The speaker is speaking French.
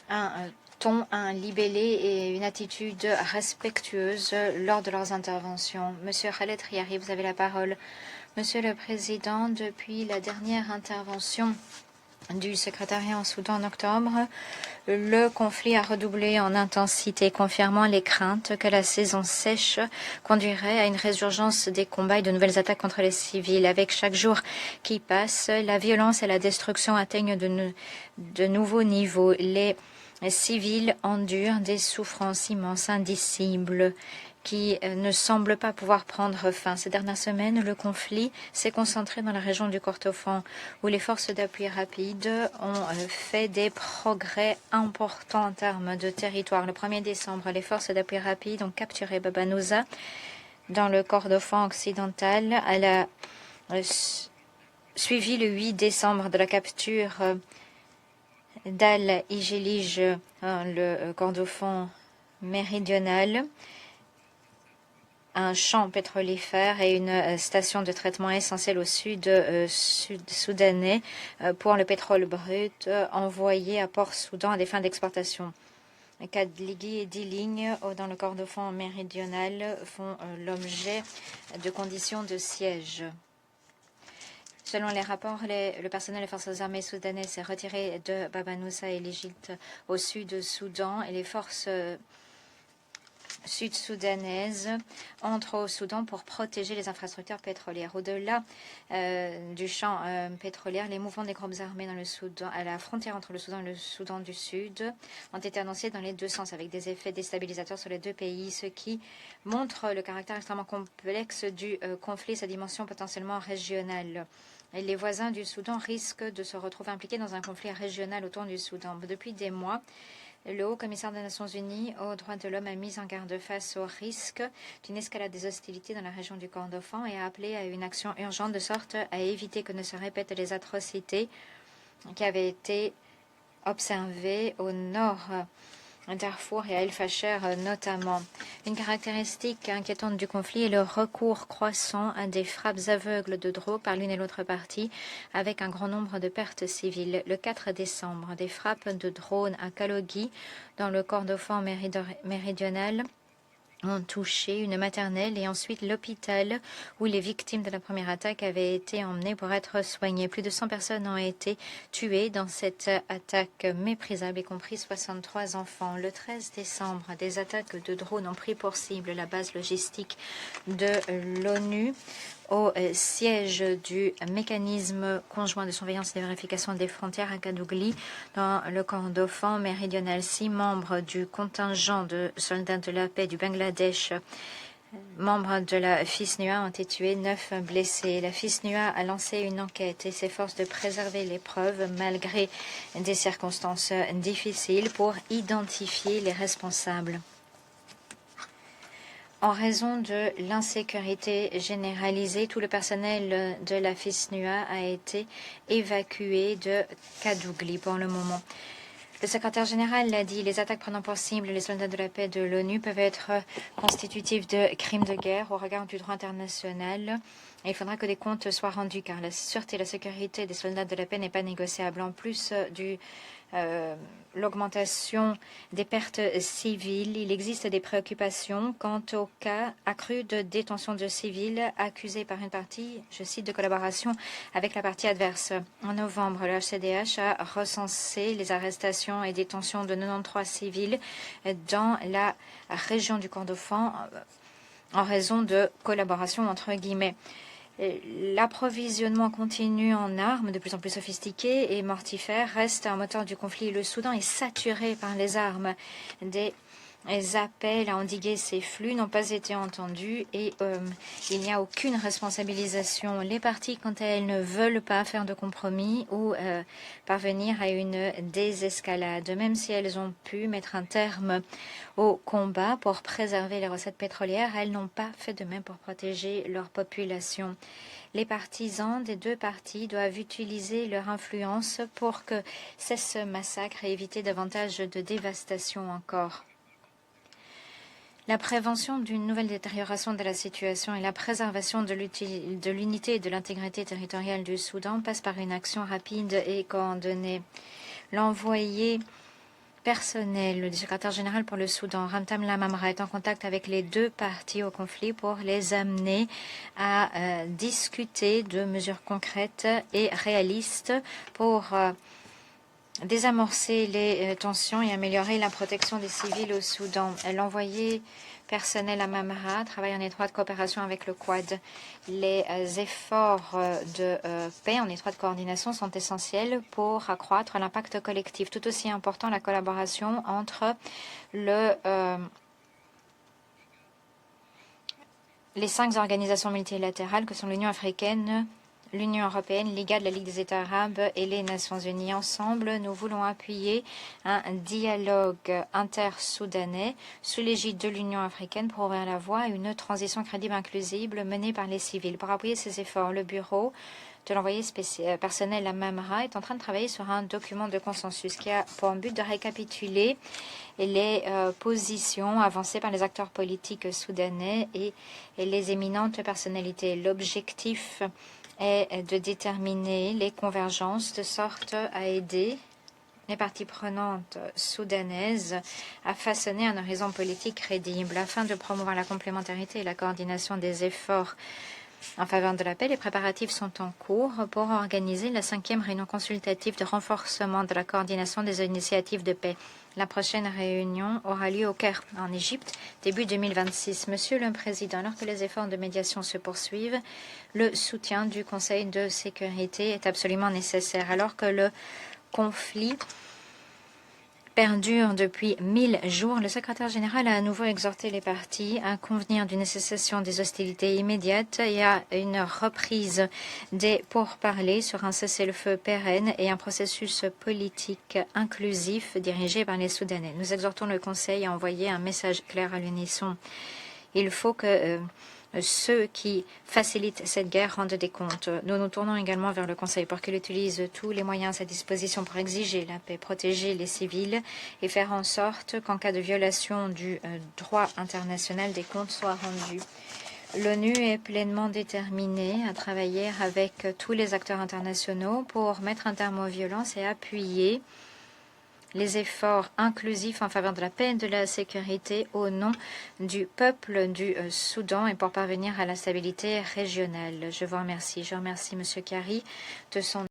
un ton, un libellé et une attitude respectueuse lors de leurs interventions. Monsieur Khaled Riari, vous avez la parole. Monsieur le Président, depuis la dernière intervention du secrétariat en Soudan en octobre, le conflit a redoublé en intensité, confirmant les craintes que la saison sèche conduirait à une résurgence des combats et de nouvelles attaques contre les civils. Avec chaque jour qui passe, la violence et la destruction atteignent de nouveaux niveaux. Les civils endurent des souffrances immenses, indicibles, qui ne semblent pas pouvoir prendre fin. Ces dernières semaines, le conflit s'est concentré dans la région du Kordofan, où les forces d'appui rapide ont fait des progrès importants en termes de territoire. Le 1er décembre, les forces d'appui rapide ont capturé Baba Nouza dans le Kordofan occidental. Elle a suivi le 8 décembre de la capture d'Al-Ijelij, le Kordofan méridional, un champ pétrolifère et une station de traitement essentielle au sud-soudanais pour le pétrole brut envoyé à Port-Soudan à des fins d'exportation. Kadligi et 10 lignes dans le Kordofan méridional font l'objet de conditions de siège. Selon les rapports, le personnel des forces armées soudanaises s'est retiré de Baba Noussa et l'Égypte au sud-Soudan et les forces sud-soudanaises entrent au Soudan pour protéger les infrastructures pétrolières. Au-delà du champ pétrolier, les mouvements des groupes armés dans le Soudan, à la frontière entre le Soudan et le Soudan du Sud, ont été annoncés dans les deux sens, avec des effets déstabilisateurs sur les deux pays, ce qui montre le caractère extrêmement complexe du conflit et sa dimension potentiellement régionale. Et les voisins du Soudan risquent de se retrouver impliqués dans un conflit régional autour du Soudan. Depuis des mois, le haut-commissaire des Nations Unies aux droits de l'homme a mis en garde face au risque d'une escalade des hostilités dans la région du Kordofan et a appelé à une action urgente de sorte à éviter que ne se répètent les atrocités qui avaient été observées au nord Darfour et à El Fasher notamment. Une caractéristique inquiétante du conflit est le recours croissant à des frappes aveugles de drones par l'une et l'autre partie, avec un grand nombre de pertes civiles. Le 4 décembre, des frappes de drones à Kalogi, dans le Kordofan méridional, ont touché une maternelle et ensuite l'hôpital où les victimes de la première attaque avaient été emmenées pour être soignées. Plus de 100 personnes ont été tuées dans cette attaque méprisable, y compris 63 enfants. Le 13 décembre, des attaques de drones ont pris pour cible la base logistique de l'ONU au siège du mécanisme conjoint de surveillance et de vérification des frontières à Kadougli, dans le Kordofan méridional. 6 membres du contingent de soldats de la paix du Bangladesh, membres de la FISNUA, ont été tués, 9 blessés. La FISNUA a lancé une enquête et s'efforce de préserver les preuves malgré des circonstances difficiles pour identifier les responsables. En raison de l'insécurité généralisée, tout le personnel de la FISNUA a été évacué de Kadougli pour le moment. Le secrétaire général l'a dit, les attaques prenant pour cible les soldats de la paix de l'ONU peuvent être constitutives de crimes de guerre au regard du droit international. Et il faudra que des comptes soient rendus, car la sûreté et la sécurité des soldats de la paix n'est pas négociable. En plus l'augmentation des pertes civiles, il existe des préoccupations quant au cas accru de détention de civils accusés par une partie, je cite, de collaboration avec la partie adverse. En novembre, le HCDH a recensé les arrestations et détentions de 93 civils dans la région du Kordofan en raison de collaboration entre guillemets. L'approvisionnement continu en armes de plus en plus sophistiquées et mortifères reste un moteur du conflit. Le Soudan est saturé par les armes. Des appels à endiguer ces flux n'ont pas été entendus et il n'y a aucune responsabilisation. Les parties, quant à elles, ne veulent pas faire de compromis ou parvenir à une désescalade, même si elles ont pu mettre un terme au combat pour préserver les recettes pétrolières, elles n'ont pas fait de même pour protéger leur population. Les partisans des deux parties doivent utiliser leur influence pour que cesse ce massacre et éviter davantage de dévastation encore. La prévention d'une nouvelle détérioration de la situation et la préservation de l'unité et de l'intégrité territoriale du Soudan passe par une action rapide et coordonnée. L'envoyé personnel du secrétaire général pour le Soudan, Ramtam Lamamra, est en contact avec les deux parties au conflit pour les amener à discuter de mesures concrètes et réalistes pour désamorcer les tensions et améliorer la protection des civils au Soudan. L'envoyé personnel à Mamra travaille en étroite coopération avec le Quad. Les efforts de paix en étroite coordination sont essentiels pour accroître l'impact collectif. Tout aussi important, la collaboration entre les 5 organisations multilatérales que sont l'Union africaine, l'Union européenne, l'IGAD, la Ligue des États arabes et les Nations unies. Ensemble, nous voulons appuyer un dialogue intersoudanais sous l'égide de l'Union africaine pour ouvrir la voie à une transition crédible et inclusive menée par les civils. Pour appuyer ces efforts, le bureau de l'envoyé personnel à Mamra est en train de travailler sur un document de consensus qui a pour but de récapituler les positions avancées par les acteurs politiques soudanais et les éminentes personnalités. L'objectif est de déterminer les convergences de sorte à aider les parties prenantes soudanaises à façonner un horizon politique crédible afin de promouvoir la complémentarité et la coordination des efforts en faveur de la paix. Les préparatifs sont en cours pour organiser la 5e réunion consultative de renforcement de la coordination des initiatives de paix. La prochaine réunion aura lieu au Caire, en Égypte, début 2026. Monsieur le Président, alors que les efforts de médiation se poursuivent, le soutien du Conseil de sécurité est absolument nécessaire. Alors que le conflit perdure depuis 1000 jours, le secrétaire général a à nouveau exhorté les parties à convenir d'une cessation des hostilités immédiates et à une reprise des pourparlers sur un cessez-le-feu pérenne et un processus politique inclusif dirigé par les Soudanais. Nous exhortons le Conseil à envoyer un message clair à l'unisson. Il faut que ceux qui facilitent cette guerre rendent des comptes. Nous nous tournons également vers le Conseil pour qu'il utilise tous les moyens à sa disposition pour exiger la paix, protéger les civils et faire en sorte qu'en cas de violation du droit international, des comptes soient rendus. L'ONU est pleinement déterminée à travailler avec tous les acteurs internationaux pour mettre un terme aux violences et appuyer les efforts inclusifs en faveur de la paix et de la sécurité au nom du peuple du Soudan et pour parvenir à la stabilité régionale. Je vous remercie. Je remercie M. Kari de son